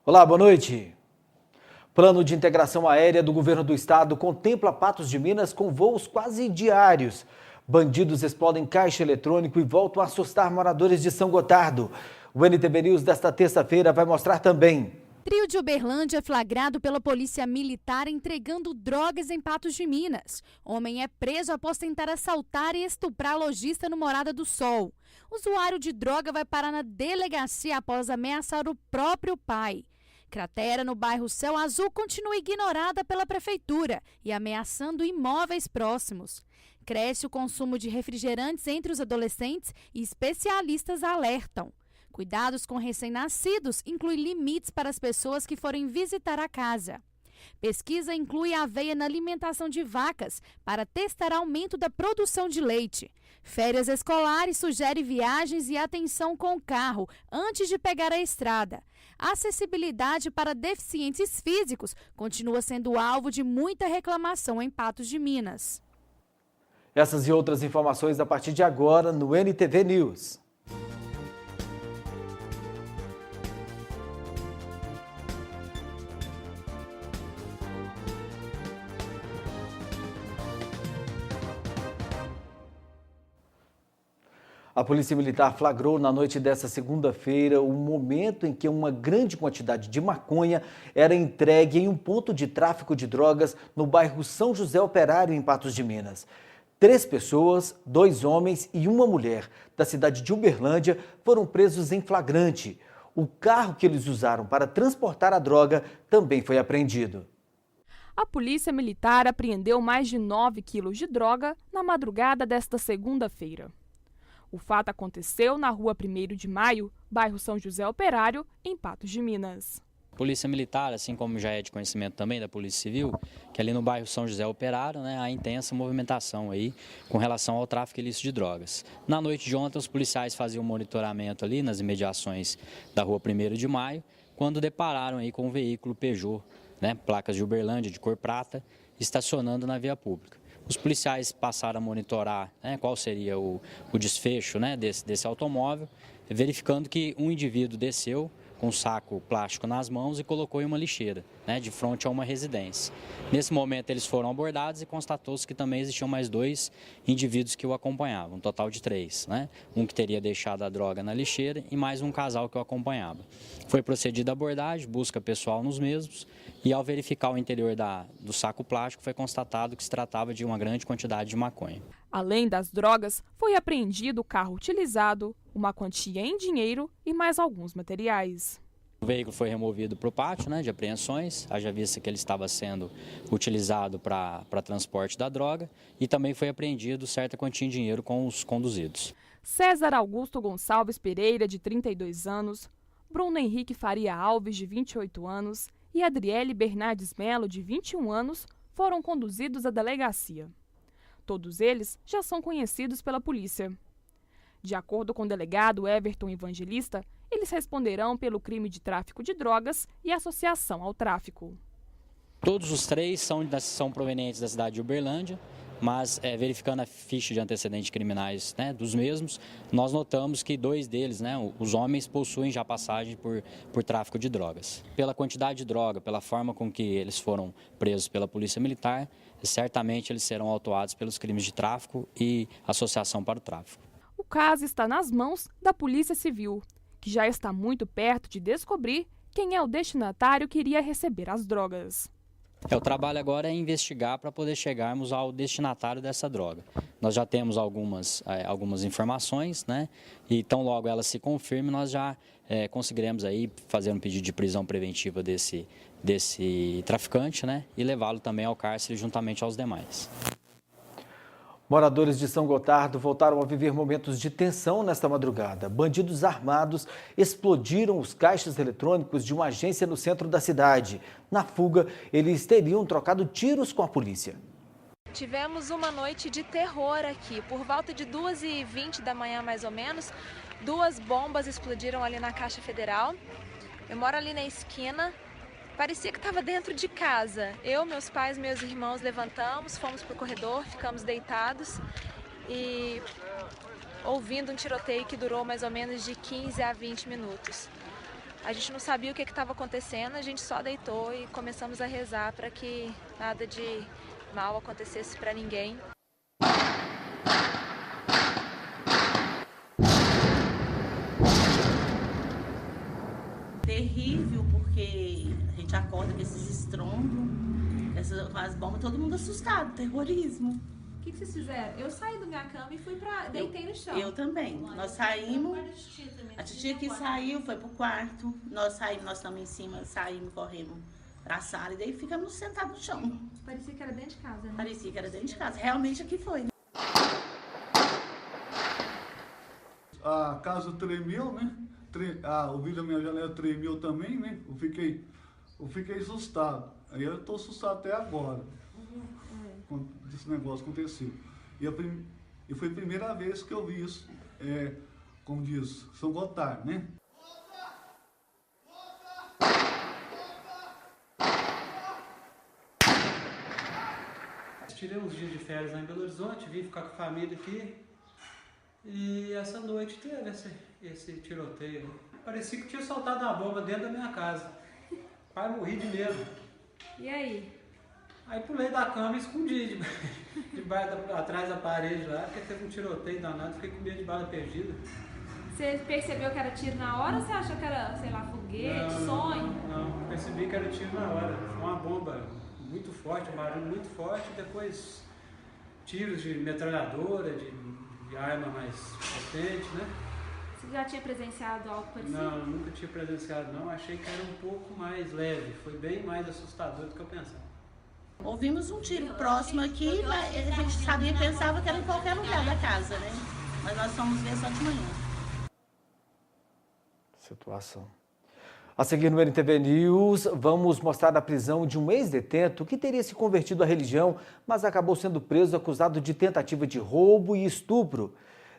Olá, boa noite. Plano de integração aérea do governo do estado contempla Patos de Minas com voos quase diários. Bandidos explodem caixa eletrônico e voltam a assustar moradores de São Gotardo. O NTV News desta terça-feira vai mostrar também. Trio de Uberlândia é flagrado pela polícia militar entregando drogas em Patos de Minas. Homem é preso após tentar assaltar e estuprar lojista no Morada do Sol. Usuário de droga vai parar na delegacia após ameaçar o próprio pai. Cratera no bairro Céu Azul continua ignorada pela prefeitura e ameaçando imóveis próximos. Cresce o consumo de refrigerantes entre os adolescentes e especialistas alertam. Cuidados com recém-nascidos inclui limites para as pessoas que forem visitar a casa. Pesquisa inclui aveia na alimentação de vacas para testar aumento da produção de leite. Férias escolares sugere viagens e atenção com o carro antes de pegar a estrada. A acessibilidade para deficientes físicos continua sendo alvo de muita reclamação em Patos de Minas. Essas e outras informações a partir de agora no NTV News. A Polícia Militar flagrou na noite desta segunda-feira o momento em que uma grande quantidade de maconha era entregue em um ponto de tráfico de drogas no bairro São José Operário, em Patos de Minas. 3 pessoas, 2 homens e uma mulher da cidade de Uberlândia foram presos em flagrante. O carro que eles usaram para transportar a droga também foi apreendido. A Polícia Militar apreendeu mais de 9 quilos de droga na madrugada desta segunda-feira. O fato aconteceu na rua 1º de Maio, bairro São José Operário, em Patos de Minas. Polícia Militar, assim como já é de conhecimento também da Polícia Civil, que ali no bairro São José Operário, há intensa movimentação aí com relação ao tráfico ilícito de drogas. Na noite de ontem, os policiais faziam um monitoramento ali nas imediações da rua 1º de Maio, quando depararam aí com um veículo Peugeot, placas de Uberlândia, de cor prata, estacionando na via pública. Os policiais passaram a monitorar qual seria o desfecho desse automóvel, verificando que um indivíduo desceu com um saco plástico nas mãos e colocou em uma lixeira, de frente a uma residência. Nesse momento eles foram abordados e constatou-se que também existiam mais 2 indivíduos que o acompanhavam, um total de 3. Um que teria deixado a droga na lixeira e mais um casal que o acompanhava. Foi procedida a abordagem, busca pessoal nos mesmos e ao verificar o interior do saco plástico foi constatado que se tratava de uma grande quantidade de maconha. Além das drogas, foi apreendido o carro utilizado, uma quantia em dinheiro e mais alguns materiais. O veículo foi removido para o pátio de apreensões, haja vista que ele estava sendo utilizado para transporte da droga e também foi apreendido certa quantia em dinheiro com os conduzidos. César Augusto Gonçalves Pereira, de 32 anos, Bruno Henrique Faria Alves, de 28 anos e Adriele Bernardes Melo, de 21 anos, foram conduzidos à delegacia. Todos eles já são conhecidos pela polícia. De acordo com o delegado Everton Evangelista, eles responderão pelo crime de tráfico de drogas e associação ao tráfico. Todos os 3 são provenientes da cidade de Uberlândia, mas verificando a ficha de antecedentes criminais dos mesmos, nós notamos que 2 deles, os homens, possuem já passagem por tráfico de drogas. Pela quantidade de droga, pela forma com que eles foram presos pela Polícia Militar, certamente eles serão autuados pelos crimes de tráfico e associação para o tráfico. O caso está nas mãos da Polícia Civil, que já está muito perto de descobrir quem é o destinatário que iria receber as drogas. O trabalho agora é investigar para poder chegarmos ao destinatário dessa droga. Nós já temos algumas informações, e tão logo ela se confirme, nós já conseguiremos aí fazer um pedido de prisão preventiva desse traficante, e levá-lo também ao cárcere juntamente aos demais. Moradores de São Gotardo voltaram a viver momentos de tensão nesta madrugada. Bandidos armados explodiram os caixas eletrônicos de uma agência no centro da cidade. Na fuga, eles teriam trocado tiros com a polícia. Tivemos uma noite de terror aqui. Por volta de 2h20 da manhã, mais ou menos, 2 bombas explodiram ali na Caixa Federal. Eu moro ali na esquina. Parecia que estava dentro de casa. Eu, meus pais, meus irmãos levantamos, fomos para o corredor, ficamos deitados e ouvindo um tiroteio que durou mais ou menos de 15 a 20 minutos. A gente não sabia o que estava acontecendo, a gente só deitou e começamos a rezar para que nada de mal acontecesse para ninguém. Terrível, porque a gente acorda com esses estrondos, as bombas, todo mundo assustado, terrorismo. O que vocês fizeram? Eu saí da minha cama e deitei no chão. Eu também. Nós saímos, a titia que saiu, foi pro quarto, nós estamos em cima, saímos, corremos pra sala e daí ficamos sentados no chão. Parecia que era dentro de casa, né? Parecia que era dentro de casa, realmente aqui foi, né? A casa tremeu, né? O vidro da minha janela tremeu também, né? Eu fiquei assustado. Aí eu tô assustado até agora. Quando esse negócio aconteceu. E foi a primeira vez que eu vi isso, como diz, São Gotardo, né? Tirei uns dias de férias lá em Belo Horizonte, vim ficar com a família aqui. E essa noite teve esse tiroteio. Parecia que tinha soltado uma bomba dentro da minha casa. Quase morri de medo. E aí? Aí pulei da cama e escondi atrás da parede lá, porque teve um tiroteio danado, fiquei com medo de bala perdida. Você percebeu que era tiro na hora ou você achou que era, sei lá, foguete, sonho? Não, percebi que era tiro na hora. Foi uma bomba muito forte, um barulho muito forte, e depois tiros de metralhadora, de arma mais potente, né? Você já tinha presenciado algo parecido? Não, nunca tinha presenciado não, achei que era um pouco mais leve, foi bem mais assustador do que eu pensava. Ouvimos um tiro próximo aqui, mas a gente pensava que era em qualquer lugar da casa, né? Mas nós fomos ver só de manhã. Situação. A seguir no NTV News, vamos mostrar a prisão de um ex-detento que teria se convertido à religião, mas acabou sendo preso acusado de tentativa de roubo e estupro.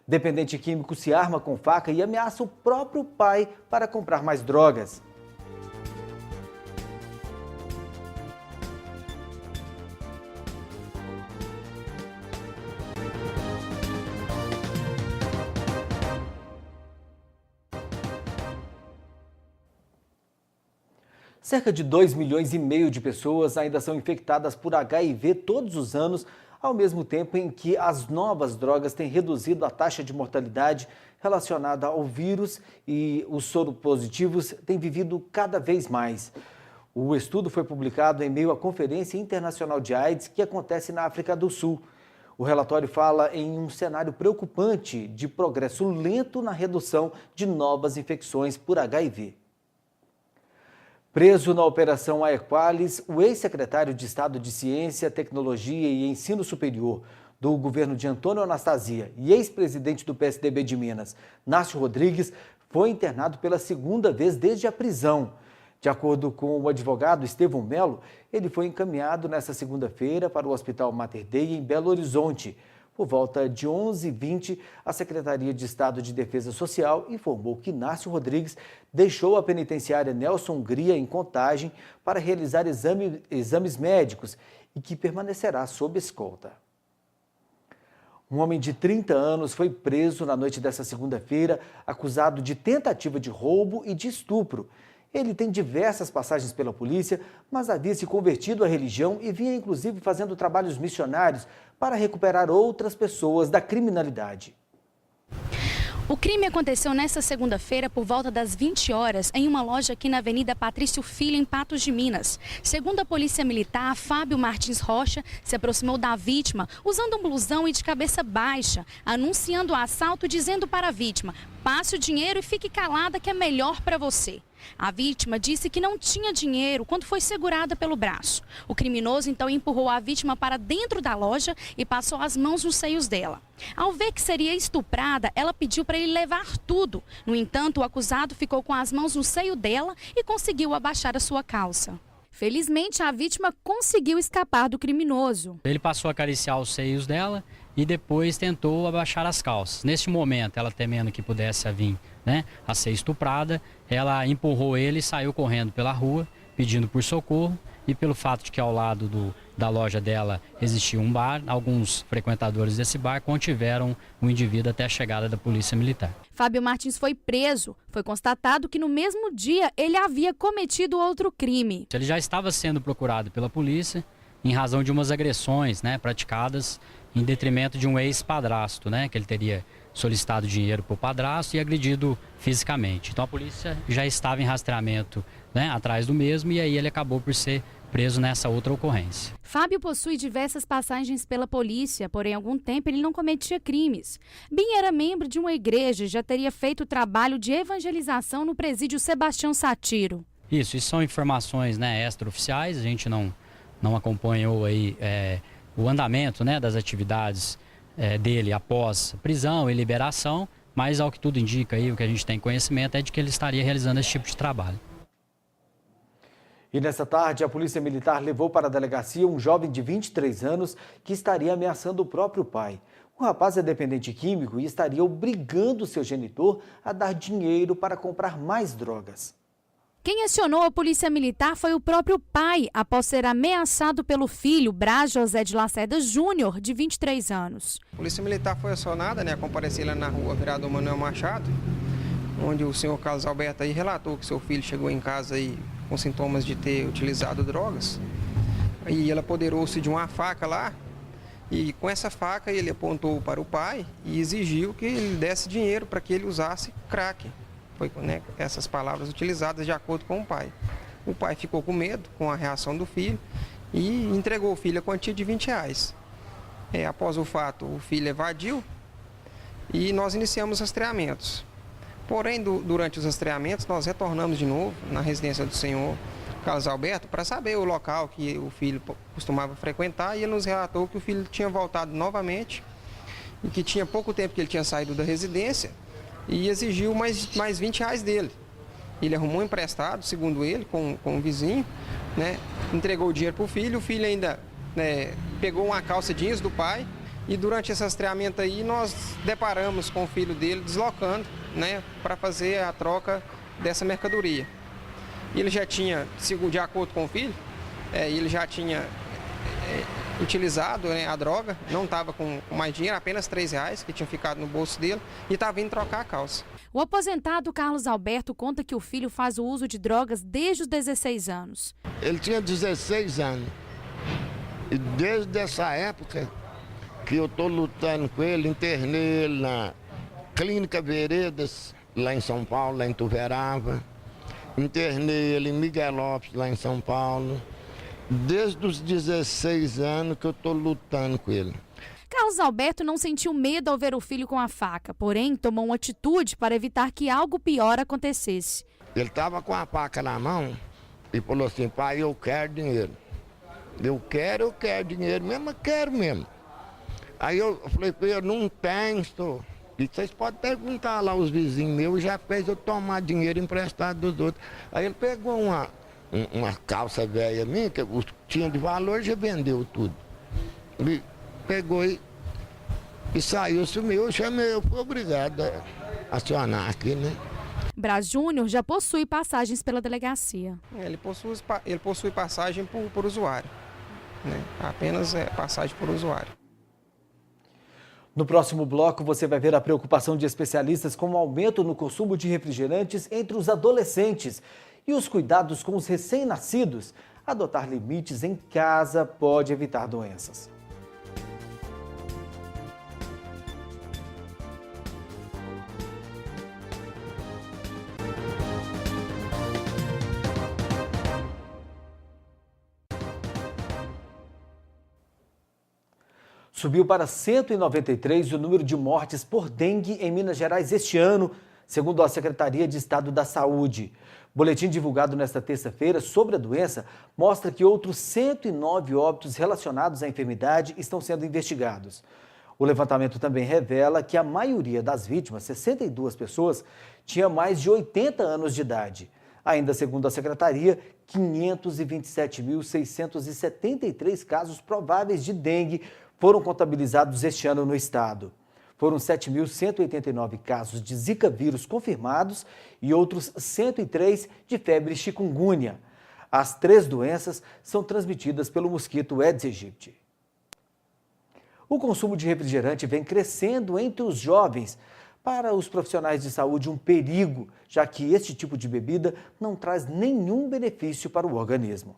Dependente químico se arma com faca e ameaça o próprio pai para comprar mais drogas. Cerca de 2,5 milhões de pessoas ainda são infectadas por HIV todos os anos, ao mesmo tempo em que as novas drogas têm reduzido a taxa de mortalidade relacionada ao vírus e os soropositivos têm vivido cada vez mais. O estudo foi publicado em meio à Conferência Internacional de AIDS que acontece na África do Sul. O relatório fala em um cenário preocupante de progresso lento na redução de novas infecções por HIV. Preso na Operação Aequalis, o ex-secretário de Estado de Ciência, Tecnologia e Ensino Superior do governo de Antônio Anastasia e ex-presidente do PSDB de Minas, Nácio Rodrigues, foi internado pela segunda vez desde a prisão. De acordo com o advogado Estevão Melo, ele foi encaminhado nesta segunda-feira para o Hospital Mater Dei em Belo Horizonte. Por volta de 11h20, a Secretaria de Estado de Defesa Social informou que Nácio Rodrigues deixou a penitenciária Nelson Hungria em Contagem para realizar exames médicos e que permanecerá sob escolta. Um homem de 30 anos foi preso na noite desta segunda-feira, acusado de tentativa de roubo e de estupro. Ele tem diversas passagens pela polícia, mas havia se convertido à religião e vinha inclusive fazendo trabalhos missionários para recuperar outras pessoas da criminalidade. O crime aconteceu nesta segunda-feira por volta das 20 horas em uma loja aqui na Avenida Patrício Filho, em Patos de Minas. Segundo a Polícia Militar, Fábio Martins Rocha se aproximou da vítima usando um blusão e de cabeça baixa, anunciando o assalto, dizendo para a vítima: passe o dinheiro e fique calada que é melhor para você. A vítima disse que não tinha dinheiro quando foi segurada pelo braço. O criminoso então empurrou a vítima para dentro da loja e passou as mãos nos seios dela. Ao ver que seria estuprada, ela pediu para ele levar tudo. No entanto, o acusado ficou com as mãos no seio dela e conseguiu abaixar a sua calça. Felizmente, a vítima conseguiu escapar do criminoso. Ele passou a acariciar os seios dela e depois tentou abaixar as calças. Neste momento, ela temendo que pudesse vir, a ser estuprada, ela empurrou ele e saiu correndo pela rua, pedindo por socorro. E pelo fato de que ao lado da loja dela existia um bar. Alguns frequentadores desse bar contiveram o indivíduo até a chegada da Polícia Militar. Fábio Martins foi preso. Foi constatado que no mesmo dia ele havia cometido outro crime. Ele já estava sendo procurado pela polícia em razão de umas agressões, praticadas em detrimento de um ex-padrasto, que ele teria solicitado dinheiro para o padrasto e agredido fisicamente. Então a polícia já estava em rastreamento, atrás do mesmo, e aí ele acabou por ser preso nessa outra ocorrência. Fábio possui diversas passagens pela polícia, porém há algum tempo ele não cometia crimes. Bim era membro de uma igreja e já teria feito trabalho de evangelização no presídio Sebastião Satiro. Isso são informações extraoficiais, a gente não acompanhou aí o andamento das atividades dele após prisão e liberação, mas ao que tudo indica aí, o que a gente tem conhecimento é de que ele estaria realizando esse tipo de trabalho. E nessa tarde, a Polícia Militar levou para a delegacia um jovem de 23 anos que estaria ameaçando o próprio pai. O rapaz é dependente químico e estaria obrigando seu genitor a dar dinheiro para comprar mais drogas. Quem acionou a Polícia Militar foi o próprio pai, após ser ameaçado pelo filho, Braz José de Lacerda Júnior, de 23 anos. A Polícia Militar foi acionada, a comparecer lá na rua Vereador Manuel Machado, onde o senhor Carlos Alberto aí relatou que seu filho chegou em casa aí com sintomas de ter utilizado drogas. E ele apoderou-se de uma faca lá, e com essa faca ele apontou para o pai e exigiu que ele desse dinheiro para que ele usasse crack. Foi essas palavras utilizadas de acordo com o pai. O pai ficou com medo com a reação do filho e entregou o filho a quantia de R$20. Após o fato, o filho evadiu e nós iniciamos rastreamentos. Porém, durante os rastreamentos, nós retornamos de novo na residência do senhor Carlos Alberto para saber o local que o filho costumava frequentar, e ele nos relatou que o filho tinha voltado novamente e que tinha pouco tempo que ele tinha saído da residência e exigiu mais R$20 dele. Ele arrumou um emprestado, segundo ele, com um vizinho, entregou o dinheiro para o filho ainda pegou uma calça jeans do pai, e durante esse rastreamento aí nós deparamos com o filho dele deslocando, para fazer a troca dessa mercadoria. Ele já tinha, de acordo com o filho, ele já tinha utilizado a droga, não estava com mais dinheiro, apenas R$3 que tinha ficado no bolso dele, e estava vindo trocar a calça. O aposentado Carlos Alberto conta que o filho faz o uso de drogas desde os 16 anos. Ele tinha 16 anos, e desde essa época que eu estou lutando com ele, internei ele na Clínica Veredas, lá em São Paulo, lá em Tuverava, internei ele em Miguelópolis, lá em São Paulo. Desde os 16 anos que eu estou lutando com ele. Carlos Alberto não sentiu medo ao ver o filho com a faca, porém tomou uma atitude para evitar que algo pior acontecesse. Ele estava com a faca na mão e falou assim: pai, eu quero dinheiro. Eu quero dinheiro mesmo, eu quero mesmo. Aí eu falei para ele: não tenho, senhor. E vocês podem perguntar lá os vizinhos meus, já fez eu tomar dinheiro emprestado dos outros. Aí ele pegou uma calça velha minha, que tinha de valor, já vendeu tudo. Ele pegou e saiu, sumiu. Eu chamei, eu fui obrigado a acionar aqui, Braz Júnior já possui passagens pela delegacia. Ele possui passagem por usuário, apenas passagem por usuário. No próximo bloco, você vai ver a preocupação de especialistas com o aumento no consumo de refrigerantes entre os adolescentes e os cuidados com os recém-nascidos. Adotar limites em casa pode evitar doenças. Subiu para 193 o número de mortes por dengue em Minas Gerais este ano, segundo a Secretaria de Estado da Saúde. Boletim divulgado nesta terça-feira sobre a doença mostra que outros 109 óbitos relacionados à enfermidade estão sendo investigados. O levantamento também revela que a maioria das vítimas, 62 pessoas, tinha mais de 80 anos de idade. Ainda segundo a Secretaria, 527.673 casos prováveis de dengue foram contabilizados este ano no estado. Foram 7.189 casos de Zika vírus confirmados e outros 103 de febre chikungunya. As 3 doenças são transmitidas pelo mosquito Aedes aegypti. O consumo de refrigerante vem crescendo entre os jovens. Para os profissionais de saúde, um perigo, já que este tipo de bebida não traz nenhum benefício para o organismo.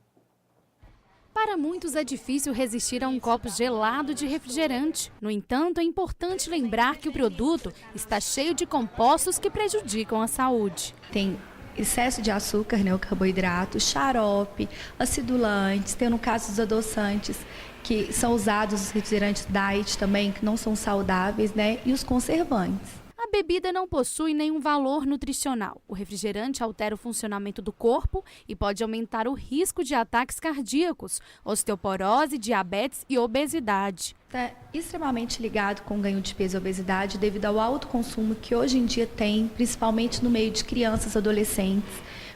Para muitos é difícil resistir a um copo gelado de refrigerante. No entanto, é importante lembrar que o produto está cheio de compostos que prejudicam a saúde. Tem excesso de açúcar, né, o carboidrato, xarope, acidulantes, tem no caso dos adoçantes, que são usados nos refrigerantes diet também, que não são saudáveis, né, e os conservantes. A bebida não possui nenhum valor nutricional. O refrigerante altera o funcionamento do corpo e pode aumentar o risco de ataques cardíacos, osteoporose, diabetes e obesidade. Está extremamente ligado com o ganho de peso e obesidade devido ao alto consumo que hoje em dia tem, principalmente no meio de crianças e adolescentes,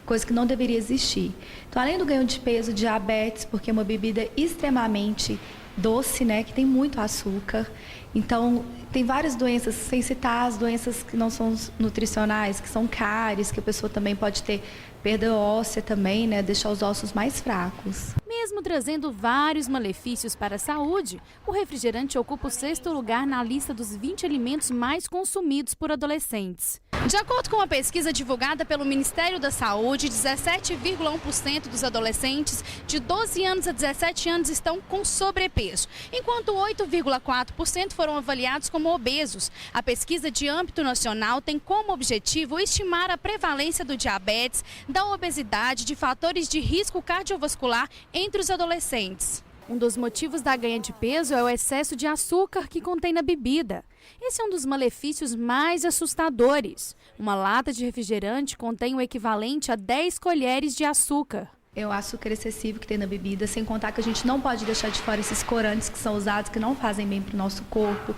coisa que não deveria existir. Então, além do ganho de peso, diabetes, porque é uma bebida extremamente doce, né, que tem muito açúcar. Então, tem várias doenças, sem citar as doenças que não são nutricionais, que são cáries, que a pessoa também pode ter perda óssea também, né, deixar os ossos mais fracos. Mesmo trazendo vários malefícios para a saúde, o refrigerante ocupa o 6º lugar na lista dos 20 alimentos mais consumidos por adolescentes. De acordo com uma pesquisa divulgada pelo Ministério da Saúde, 17,1% dos adolescentes de 12 anos a 17 anos estão com sobrepeso, enquanto 8,4% foram avaliados como obesos. A pesquisa de âmbito nacional tem como objetivo estimar a prevalência do diabetes, da obesidade, de fatores de risco cardiovascular entre os adolescentes. Um dos motivos da ganha de peso é o excesso de açúcar que contém na bebida. Esse é um dos malefícios mais assustadores. Uma lata de refrigerante contém o equivalente a 10 colheres de açúcar. É o açúcar excessivo que tem na bebida, sem contar que a gente não pode deixar de fora esses corantes que são usados, que não fazem bem para o nosso corpo.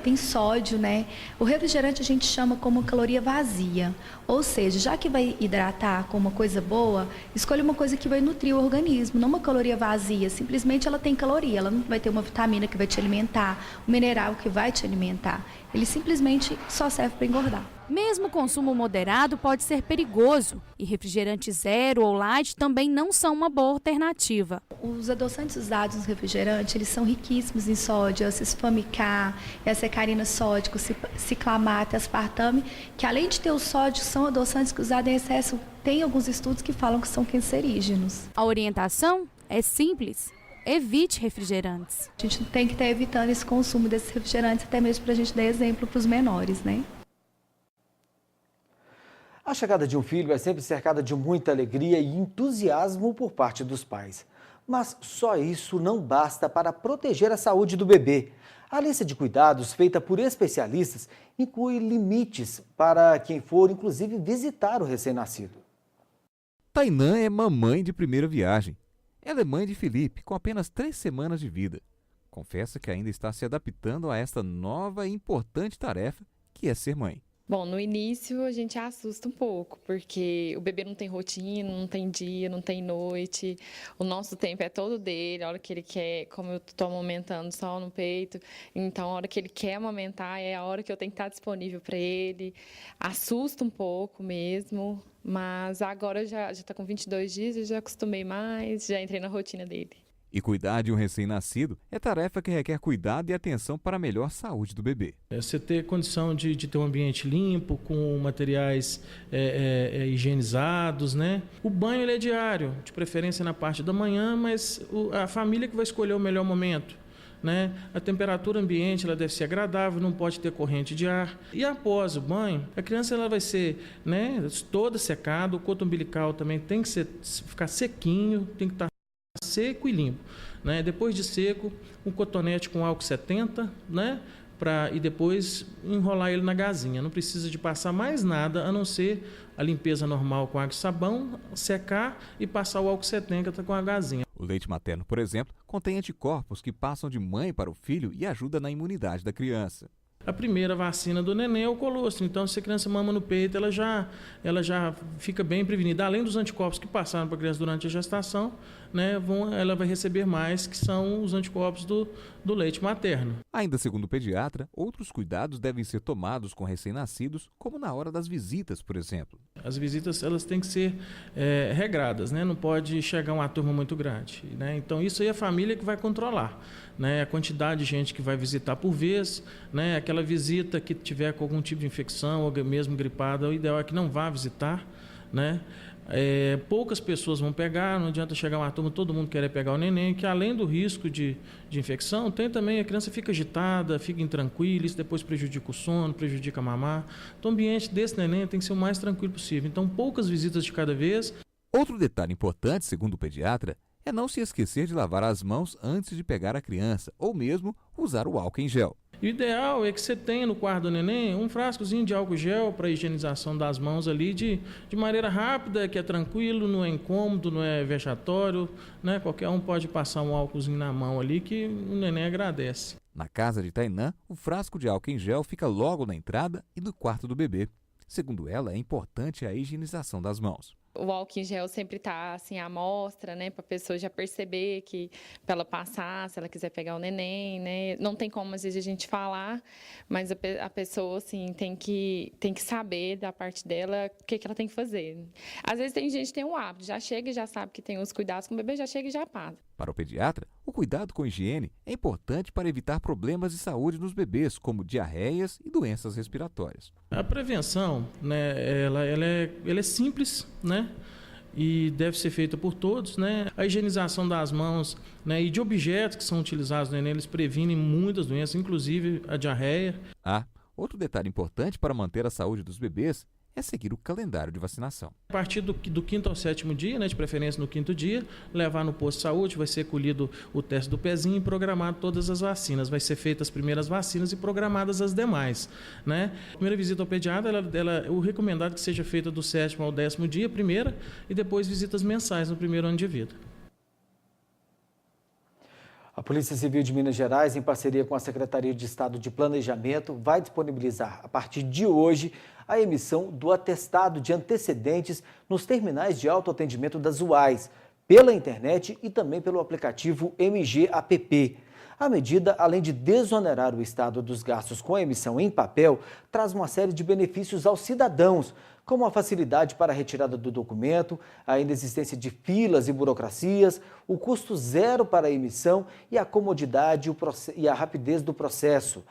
Tem sódio, né? O refrigerante a gente chama como caloria vazia. Ou seja, já que vai hidratar com uma coisa boa, escolha uma coisa que vai nutrir o organismo, não uma caloria vazia. Simplesmente ela tem caloria, ela não vai ter uma vitamina que vai te alimentar, um mineral que vai te alimentar. Ele simplesmente só serve para engordar. Mesmo o consumo moderado pode ser perigoso e refrigerante zero ou light também não são uma boa alternativa. Os adoçantes usados no refrigerante, eles são riquíssimos em sódio, a cisfamicar, a sacarina sódico, ciclamato, aspartame, que além de ter o sódio, são adoçantes que usados em excesso, tem alguns estudos que falam que são cancerígenos. A orientação é simples. Evite refrigerantes. A gente tem que estar evitando esse consumo desses refrigerantes, até mesmo para a gente dar exemplo para os menores, né? A chegada de um filho é sempre cercada de muita alegria e entusiasmo por parte dos pais. Mas só isso não basta para proteger a saúde do bebê. A lista de cuidados feita por especialistas inclui limites para quem for, inclusive, visitar o recém-nascido. Tainã é mamãe de primeira viagem. Ela é mãe de Felipe, com apenas 3 semanas de vida. Confessa que ainda está se adaptando a esta nova e importante tarefa, que é ser mãe. Bom, no início a gente assusta um pouco, porque o bebê não tem rotina, não tem dia, não tem noite. O nosso tempo é todo dele, a hora que ele quer, como eu estou amamentando só no peito, então a hora que ele quer amamentar é a hora que eu tenho que estar disponível para ele. Assusta um pouco mesmo, mas agora já está com 22 dias, eu já acostumei mais, já entrei na rotina dele. E cuidar de um recém-nascido é tarefa que requer cuidado e atenção para a melhor saúde do bebê. Você ter condição de ter um ambiente limpo, com materiais higienizados, né? O banho ele é diário, de preferência na parte da manhã, mas a família que vai escolher o melhor momento. Né? A temperatura ambiente ela deve ser agradável, não pode ter corrente de ar. E após o banho, a criança ela vai ser, né, toda secada, o coto umbilical também tem que ficar sequinho, tem que estar seco e limpo, né? Depois de seco, um cotonete com álcool 70, né? E depois enrolar ele na gazinha. Não precisa de passar mais nada, a não ser a limpeza normal com água e sabão, secar e passar o álcool 70 com a gazinha. O leite materno, por exemplo, contém anticorpos que passam de mãe para o filho e ajuda na imunidade da criança. A primeira vacina do neném é o colostro, então se a criança mama no peito, ela já fica bem prevenida. Além dos anticorpos que passaram para a criança durante a gestação, né, ela vai receber mais, que são os anticorpos do leite materno. Ainda segundo o pediatra, outros cuidados devem ser tomados com recém-nascidos, como na hora das visitas, por exemplo. As visitas elas têm que ser regradas, né? Não pode chegar uma turma muito grande, né? Então isso aí é a família que vai controlar, né? A quantidade de gente que vai visitar por vez, né? Aquela visita que tiver com algum tipo de infecção ou mesmo gripada, o ideal é que não vá visitar, né? Poucas pessoas vão pegar, não adianta chegar uma turma, todo mundo querer pegar o neném, que além do risco de infecção, tem também a criança fica agitada, fica intranquila, isso depois prejudica o sono, prejudica a mamar. Então o ambiente desse neném tem que ser o mais tranquilo possível. Então poucas visitas de cada vez. Outro detalhe importante, segundo o pediatra, é não se esquecer de lavar as mãos antes de pegar a criança, ou mesmo usar o álcool em gel. E o ideal é que você tenha no quarto do neném um frascozinho de álcool gel para higienização das mãos ali de maneira rápida, que é tranquilo, não é incômodo, não é vexatório, né? Qualquer um pode passar um álcoolzinho na mão ali que o neném agradece. Na casa de Tainã, o frasco de álcool em gel fica logo na entrada e no quarto do bebê. Segundo ela, é importante a higienização das mãos. O álcool em gel sempre está assim à mostra, né, para a pessoa já perceber que para ela passar, se ela quiser pegar o neném, né, não tem como às vezes a gente falar, mas a pessoa assim tem que saber da parte dela o que ela tem que fazer. Às vezes tem gente que tem um hábito, já chega e já sabe que tem os cuidados com o bebê, já chega e já passa. Para o pediatra, o cuidado com a higiene é importante para evitar problemas de saúde nos bebês, como diarreias e doenças respiratórias. A prevenção, né, ela é simples, né, e deve ser feita por todos, né. A higienização das mãos, né, e de objetos que são utilizados no neném, eles previnem muitas doenças, inclusive a diarreia. Outro detalhe importante para manter a saúde dos bebês é seguir o calendário de vacinação. A partir do 5º ao 7º dia, né, de preferência no 5º dia, levar no posto de saúde, vai ser colhido o teste do pezinho e programado todas as vacinas. Vai ser feitas as primeiras vacinas e programadas as demais, né? A primeira visita ao pediatra, o recomendado é que seja feita do 7º ao 10º dia, primeira, e depois visitas mensais no primeiro ano de vida. A Polícia Civil de Minas Gerais, em parceria com a Secretaria de Estado de Planejamento, vai disponibilizar, a partir de hoje, a emissão do atestado de antecedentes nos terminais de autoatendimento das UAIs, pela internet e também pelo aplicativo MG-APP. A medida, além de desonerar o Estado dos gastos com a emissão em papel, traz uma série de benefícios aos cidadãos, como a facilidade para a retirada do documento, a inexistência de filas e burocracias, o custo zero para a emissão e a comodidade e a rapidez do processo.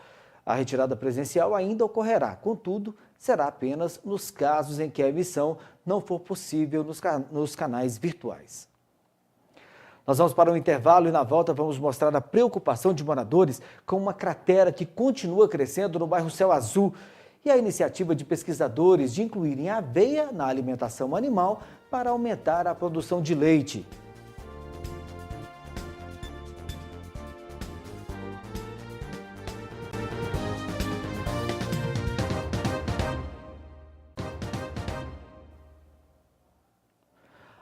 A retirada presencial ainda ocorrerá, contudo, será apenas nos casos em que a emissão não for possível nos canais virtuais. Nós vamos para um intervalo e na volta vamos mostrar a preocupação de moradores com uma cratera que continua crescendo no bairro Céu Azul e a iniciativa de pesquisadores de incluírem a aveia na alimentação animal para aumentar a produção de leite.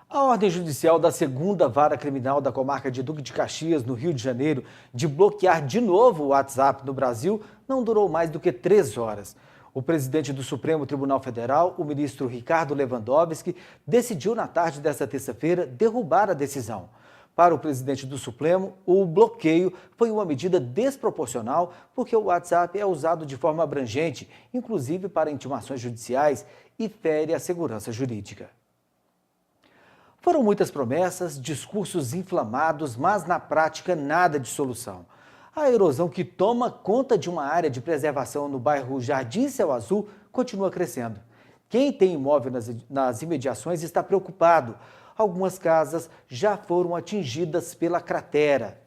A ordem judicial da 2ª Vara Criminal da Comarca de Duque de Caxias, no Rio de Janeiro, de bloquear de novo o WhatsApp no Brasil, não durou mais do que 3 horas. O presidente do Supremo Tribunal Federal, o ministro Ricardo Lewandowski, decidiu na tarde desta terça-feira derrubar a decisão. Para o presidente do Supremo, o bloqueio foi uma medida desproporcional porque o WhatsApp é usado de forma abrangente, inclusive para intimações judiciais, e fere a segurança jurídica. Foram muitas promessas, discursos inflamados, mas na prática nada de solução. A erosão que toma conta de uma área de preservação no bairro Jardim Céu Azul continua crescendo. Quem tem imóvel nas imediações está preocupado. Algumas casas já foram atingidas pela cratera.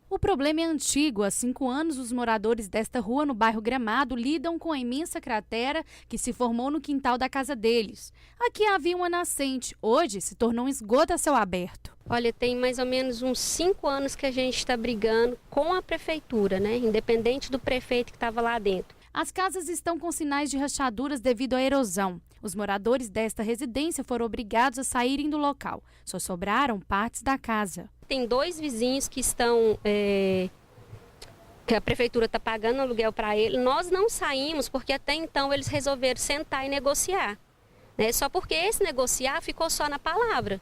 O problema é antigo. Há 5 anos, os moradores desta rua no bairro Gramado lidam com a imensa cratera que se formou no quintal da casa deles. Aqui havia uma nascente, hoje se tornou um esgoto a céu aberto. Olha, tem mais ou menos uns 5 anos que a gente está brigando com a prefeitura, né? Independente do prefeito que estava lá dentro. As casas estão com sinais de rachaduras devido à erosão. Os moradores desta residência foram obrigados a saírem do local. Só sobraram partes da casa. Tem 2 vizinhos que estão, que a prefeitura está pagando aluguel para eles. Nós não saímos porque até então eles resolveram sentar e negociar. Né? Só porque esse negociar ficou só na palavra.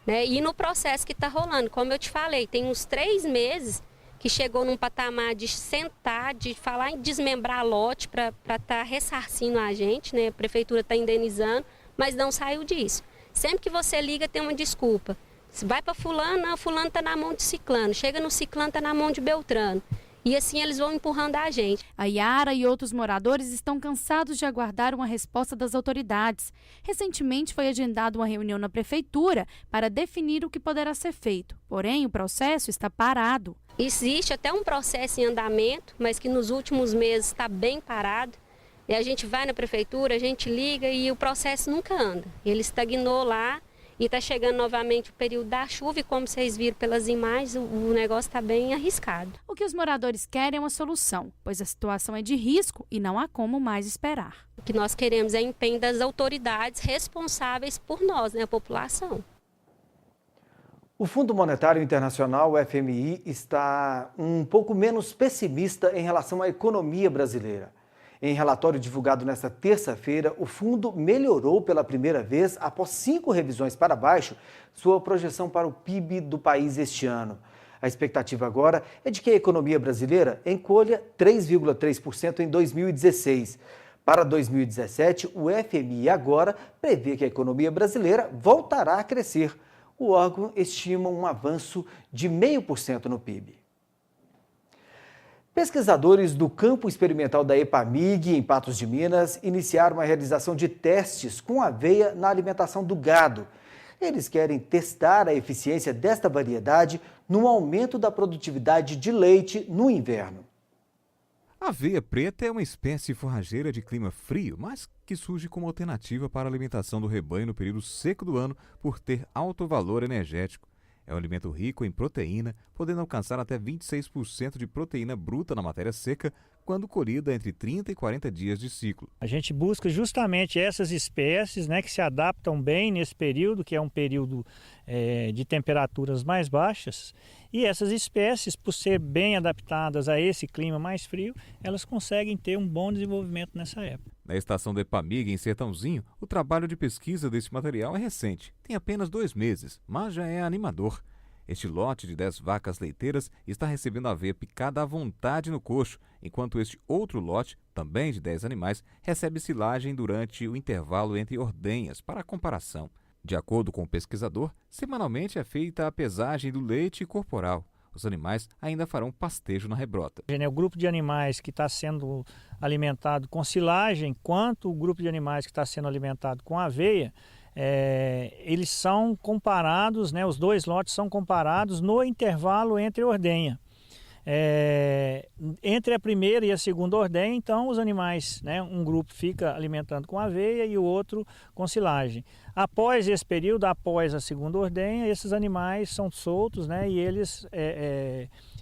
Né? E no processo que está rolando, como eu te falei, tem uns 3 meses que chegou num patamar de sentar, de falar em desmembrar lote para estar ressarcindo a gente, né? A prefeitura está indenizando, mas não saiu disso. Sempre que você liga tem uma desculpa. Se vai para fulano, não, fulano está na mão de ciclano, chega no ciclano, está na mão de Beltrano. E assim eles vão empurrando a gente. A Yara e outros moradores estão cansados de aguardar uma resposta das autoridades. Recentemente foi agendada uma reunião na prefeitura para definir o que poderá ser feito. Porém, o processo está parado. Existe até um processo em andamento, mas que nos últimos meses está bem parado. E a gente vai na prefeitura, a gente liga e o processo nunca anda. Ele estagnou lá. E está chegando novamente o período da chuva e, como vocês viram pelas imagens, o negócio está bem arriscado. O que os moradores querem é uma solução, pois a situação é de risco e não há como mais esperar. O que nós queremos é empenho das autoridades responsáveis por nós, a população. O Fundo Monetário Internacional, o FMI, está um pouco menos pessimista em relação à economia brasileira. Em relatório divulgado nesta terça-feira, o fundo melhorou pela primeira vez, após 5 revisões para baixo, sua projeção para o PIB do país este ano. A expectativa agora é de que a economia brasileira encolha 3,3% em 2016. Para 2017, o FMI agora prevê que a economia brasileira voltará a crescer. O órgão estima um avanço de 0,5% no PIB. Pesquisadores do campo experimental da EPAMIG, em Patos de Minas, iniciaram a realização de testes com aveia na alimentação do gado. Eles querem testar a eficiência desta variedade no aumento da produtividade de leite no inverno. A aveia preta é uma espécie forrageira de clima frio, mas que surge como alternativa para a alimentação do rebanho no período seco do ano por ter alto valor energético. É um alimento rico em proteína, podendo alcançar até 26% de proteína bruta na matéria seca, quando colhida entre 30 e 40 dias de ciclo. A gente busca justamente essas espécies, né, que se adaptam bem nesse período, que é um período de temperaturas mais baixas. E essas espécies, por ser bem adaptadas a esse clima mais frio, elas conseguem ter um bom desenvolvimento nessa época. Na estação da EPAMIG, em Sertãozinho, o trabalho de pesquisa desse material é recente. Tem apenas 2 meses, mas já é animador. Este lote de 10 vacas leiteiras está recebendo aveia picada à vontade no coxo, enquanto este outro lote, também de 10 animais, recebe silagem durante o intervalo entre ordenhas, para comparação. De acordo com o pesquisador, semanalmente é feita a pesagem do leite corporal. Os animais ainda farão pastejo na rebrota. O grupo de animais que está sendo alimentado com silagem, quanto o grupo de animais que está sendo alimentado com aveia, eles são comparados, né, os 2 lotes são comparados no intervalo entre ordenha. Entre a primeira e a segunda ordenha, então os animais, né, um grupo fica alimentando com aveia e o outro com silagem. Após esse período, após a segunda ordenha, esses animais são soltos, né, e eles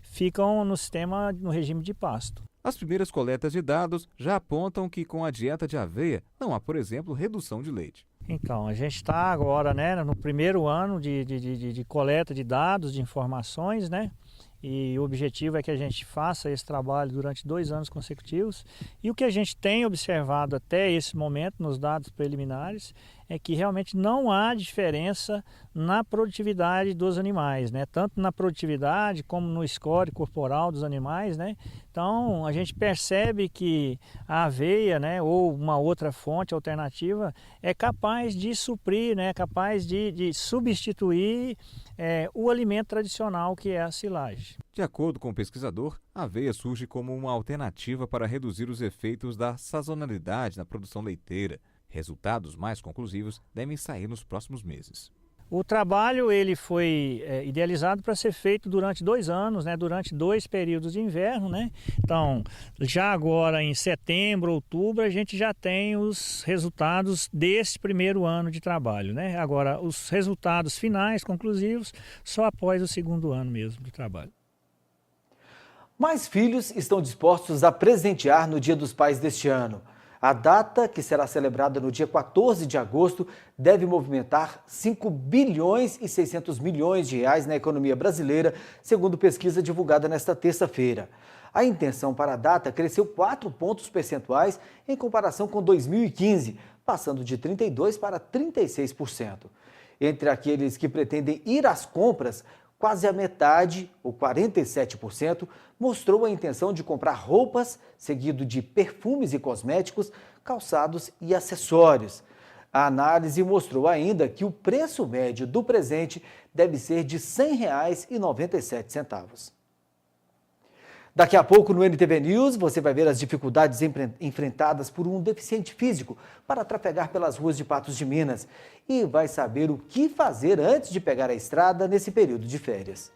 ficam no sistema, no regime de pasto. As primeiras coletas de dados já apontam que com a dieta de aveia não há, por exemplo, redução de leite. Então, a gente está agora, né, no primeiro ano de coleta de dados, de informações, né? E o objetivo é que a gente faça esse trabalho durante 2 anos consecutivos. E o que a gente tem observado até esse momento, nos dados preliminares, é que realmente não há diferença na produtividade dos animais, né? Tanto na produtividade como no score corporal dos animais, né? Então, a gente percebe que a aveia, né, ou uma outra fonte alternativa é capaz de suprir, né, capaz de substituir o alimento tradicional, que é a silagem. De acordo com o pesquisador, a aveia surge como uma alternativa para reduzir os efeitos da sazonalidade na produção leiteira. Resultados mais conclusivos devem sair nos próximos meses. O trabalho ele foi idealizado para ser feito durante 2 anos, né, durante 2 períodos de inverno, né? Então, já agora em setembro, outubro, a gente já tem os resultados desse primeiro ano de trabalho, né? Agora, os resultados finais, conclusivos, só após o segundo ano mesmo de trabalho. Mais filhos estão dispostos a presentear no Dia dos Pais deste ano. A data, que será celebrada no dia 14 de agosto, deve movimentar 5 bilhões e 600 milhões de reais na economia brasileira, segundo pesquisa divulgada nesta terça-feira. A intenção para a data cresceu 4 pontos percentuais em comparação com 2015, passando de 32% para 36%. Entre aqueles que pretendem ir às compras, quase a metade, ou 47%, mostrou a intenção de comprar roupas, seguido de perfumes e cosméticos, calçados e acessórios. A análise mostrou ainda que o preço médio do presente deve ser de R$ 100,97. Daqui a pouco no NTV News você vai ver as dificuldades enfrentadas por um deficiente físico para trafegar pelas ruas de Patos de Minas e vai saber o que fazer antes de pegar a estrada nesse período de férias.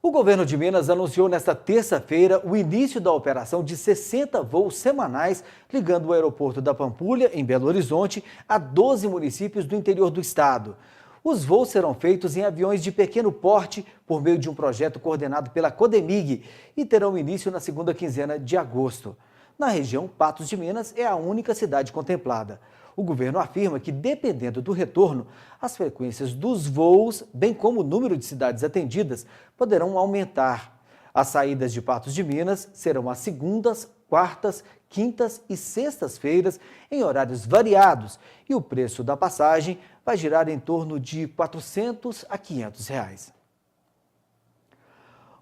O governo de Minas anunciou nesta terça-feira o início da operação de 60 voos semanais ligando o aeroporto da Pampulha, em Belo Horizonte, a 12 municípios do interior do estado. Os voos serão feitos em aviões de pequeno porte por meio de um projeto coordenado pela Codemig e terão início na segunda quinzena de agosto. Na região, Patos de Minas é a única cidade contemplada. O governo afirma que, dependendo do retorno, as frequências dos voos, bem como o número de cidades atendidas, poderão aumentar. As saídas de Patos de Minas serão às segundas, quartas, quintas e sextas-feiras, em horários variados, e o preço da passagem vai girar em torno de R$ 400 a R$ 500.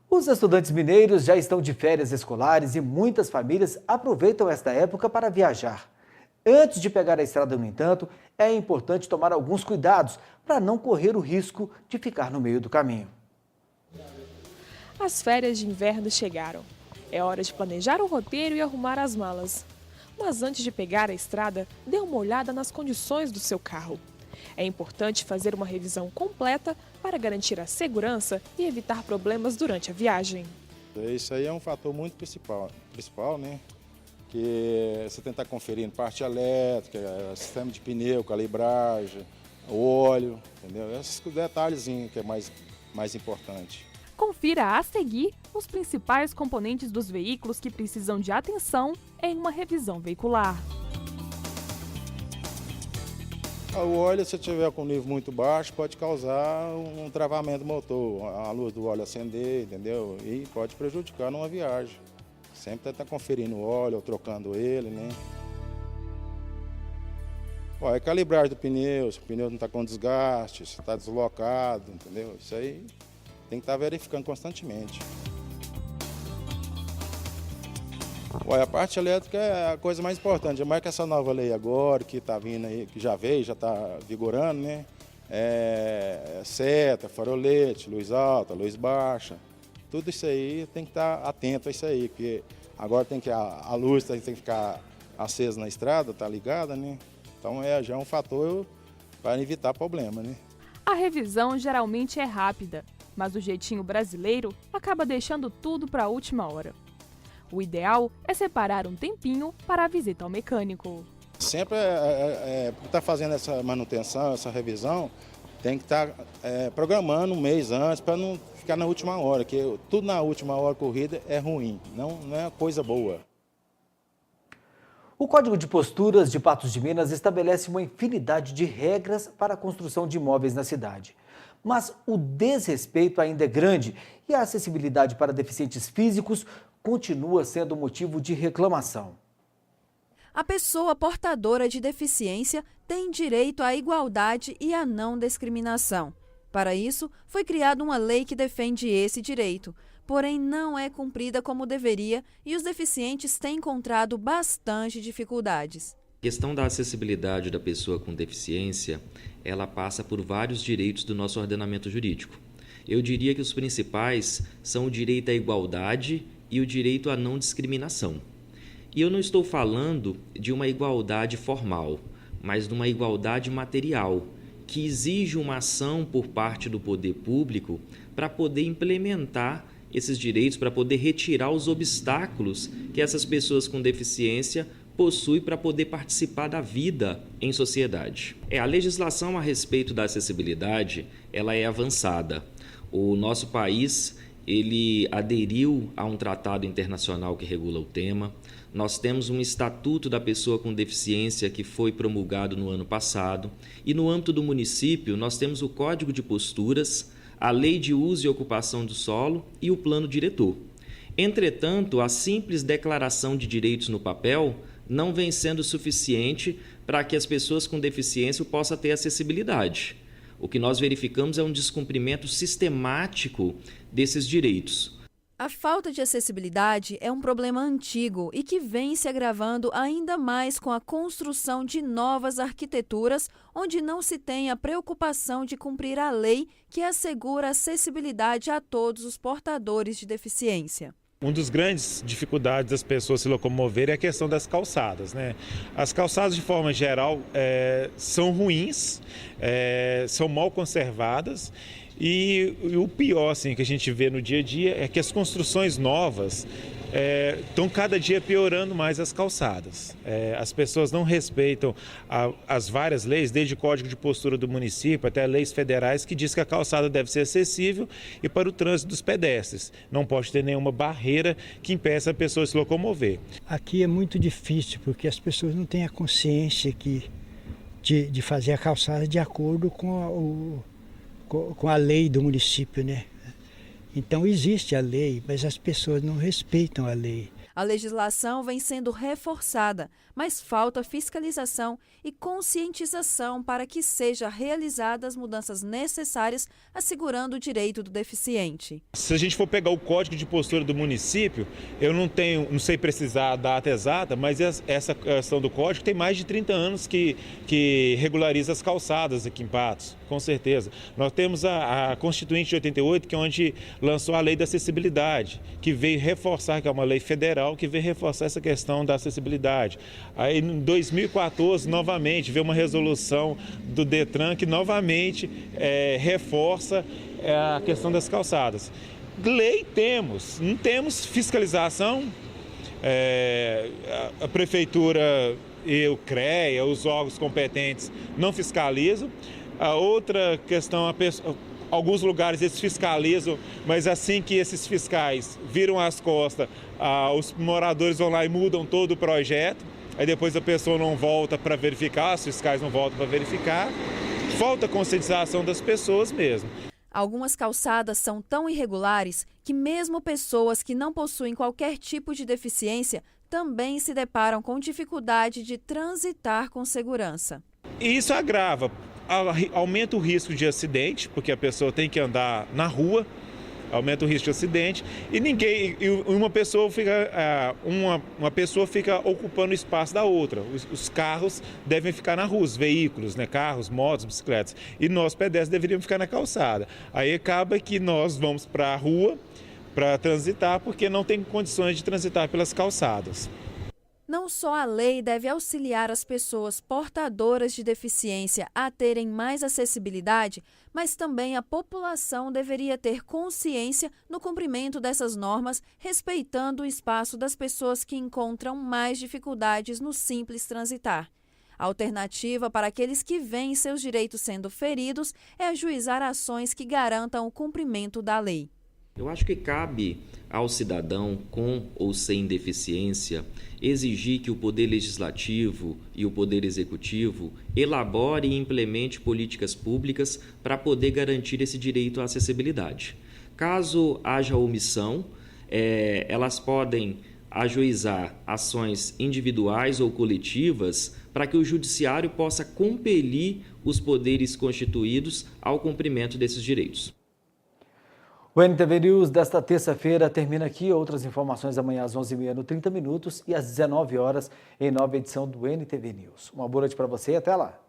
Os estudantes mineiros já estão de férias escolares e muitas famílias aproveitam esta época para viajar. Antes de pegar a estrada, no entanto, é importante tomar alguns cuidados para não correr o risco de ficar no meio do caminho. As férias de inverno chegaram. É hora de planejar o roteiro e arrumar as malas. Mas antes de pegar a estrada, dê uma olhada nas condições do seu carro. É importante fazer uma revisão completa para garantir a segurança e evitar problemas durante a viagem. Isso aí é um fator muito principal, né? Que você tentar conferir parte elétrica, sistema de pneu, calibragem, óleo, entendeu? Esses detalhezinhos que é mais importante. Confira a seguir os principais componentes dos veículos que precisam de atenção em uma revisão veicular. O óleo, se tiver com nível muito baixo, pode causar um travamento do motor, a luz do óleo acender, entendeu? E pode prejudicar numa viagem. Sempre está conferindo o óleo, trocando ele, né? A calibragem do pneu, se o pneu não está com desgaste, se está deslocado, entendeu? Isso aí tem que estar verificando constantemente. A parte elétrica é a coisa mais importante, mais que essa nova lei agora, que está vindo aí, que já veio, já está vigorando, né? Seta, farolete, luz alta, luz baixa. Tudo isso aí tem que estar atento a isso aí, porque agora tem que a luz tem que ficar acesa na estrada, tá ligada, né? Então já é um fator para evitar problema, né? A revisão geralmente é rápida, mas o jeitinho brasileiro acaba deixando tudo para a última hora. O ideal é separar um tempinho para a visita ao mecânico. Sempre está fazendo essa manutenção, essa revisão, tem que estar programando um mês antes para não ficar na última hora, que tudo na última hora corrida é ruim, não é coisa boa. O Código de Posturas de Patos de Minas estabelece uma infinidade de regras para a construção de imóveis na cidade. Mas o desrespeito ainda é grande e a acessibilidade para deficientes físicos continua sendo motivo de reclamação. A pessoa portadora de deficiência tem direito à igualdade e à não discriminação. Para isso, foi criada uma lei que defende esse direito, porém não é cumprida como deveria e os deficientes têm encontrado bastante dificuldades. A questão da acessibilidade da pessoa com deficiência, ela passa por vários direitos do nosso ordenamento jurídico. Eu diria que os principais são o direito à igualdade e o direito à não discriminação. E eu não estou falando de uma igualdade formal, mas de uma igualdade material, que exige uma ação por parte do poder público para poder implementar esses direitos, para poder retirar os obstáculos que essas pessoas com deficiência possuem para poder participar da vida em sociedade. A legislação a respeito da acessibilidade, ela é avançada. O nosso país, ele aderiu a um tratado internacional que regula o tema. Nós temos um Estatuto da Pessoa com Deficiência que foi promulgado no ano passado. E no âmbito do município, nós temos o Código de Posturas, a Lei de Uso e Ocupação do Solo e o Plano Diretor. Entretanto, a simples declaração de direitos no papel não vem sendo suficiente para que as pessoas com deficiência possam ter acessibilidade. O que nós verificamos é um descumprimento sistemático desses direitos. A falta de acessibilidade é um problema antigo e que vem se agravando ainda mais com a construção de novas arquiteturas, onde não se tem a preocupação de cumprir a lei que assegura acessibilidade a todos os portadores de deficiência. Uma das grandes dificuldades das pessoas se locomoverem é a questão das calçadas, né? As calçadas, de forma geral, são ruins, são mal conservadas. E o pior assim, que a gente vê no dia a dia é que as construções novas estão cada dia piorando mais as calçadas. As pessoas não respeitam as várias leis, desde o Código de Postura do município até leis federais que diz que a calçada deve ser acessível e para o trânsito dos pedestres. Não pode ter nenhuma barreira que impeça a pessoa de se locomover. Aqui é muito difícil porque as pessoas não têm a consciência de fazer a calçada de acordo com a lei do município, né? Então existe a lei, mas as pessoas não respeitam a lei. A legislação vem sendo reforçada, mas falta fiscalização e conscientização para que sejam realizadas as mudanças necessárias, assegurando o direito do deficiente. Se a gente for pegar o Código de Postura do município, eu não sei precisar a data exata, mas essa questão do Código tem mais de 30 anos que regulariza as calçadas aqui em Patos, com certeza. Nós temos a Constituinte de 88, que é onde lançou a Lei da Acessibilidade, que veio reforçar, que é uma lei federal, que veio reforçar essa questão da acessibilidade. Aí em 2014, novamente, veio uma resolução do Detran que novamente reforça a questão das calçadas. Lei temos, não temos fiscalização. A Prefeitura e o CREA, os órgãos competentes, não fiscalizam. A outra questão, alguns lugares eles fiscalizam, mas assim que esses fiscais viram as costas, os moradores vão lá e mudam todo o projeto, aí depois a pessoa não volta para verificar, os fiscais não voltam para verificar, falta conscientização das pessoas mesmo. Algumas calçadas são tão irregulares que mesmo pessoas que não possuem qualquer tipo de deficiência também se deparam com dificuldade de transitar com segurança. E isso agrava. Aumenta o risco de acidente, porque a pessoa tem que andar na rua, aumenta o risco de acidente, e uma pessoa fica ocupando o espaço da outra. Os carros devem ficar na rua, os veículos, né, carros, motos, bicicletas, e nós pedestres deveríamos ficar na calçada. Aí acaba que nós vamos para a rua para transitar, porque não tem condições de transitar pelas calçadas. Não só a lei deve auxiliar as pessoas portadoras de deficiência a terem mais acessibilidade, mas também a população deveria ter consciência no cumprimento dessas normas, respeitando o espaço das pessoas que encontram mais dificuldades no simples transitar. A alternativa para aqueles que veem seus direitos sendo feridos é ajuizar ações que garantam o cumprimento da lei. Eu acho que cabe ao cidadão com ou sem deficiência exigir que o Poder Legislativo e o Poder Executivo elabore e implemente políticas públicas para poder garantir esse direito à acessibilidade. Caso haja omissão, elas podem ajuizar ações individuais ou coletivas para que o Judiciário possa compelir os poderes constituídos ao cumprimento desses direitos. O NTV News desta terça-feira termina aqui. Outras informações amanhã às 11h30 no 30 Minutos e às 19 horas em nova edição do NTV News. Uma boa noite para você e até lá.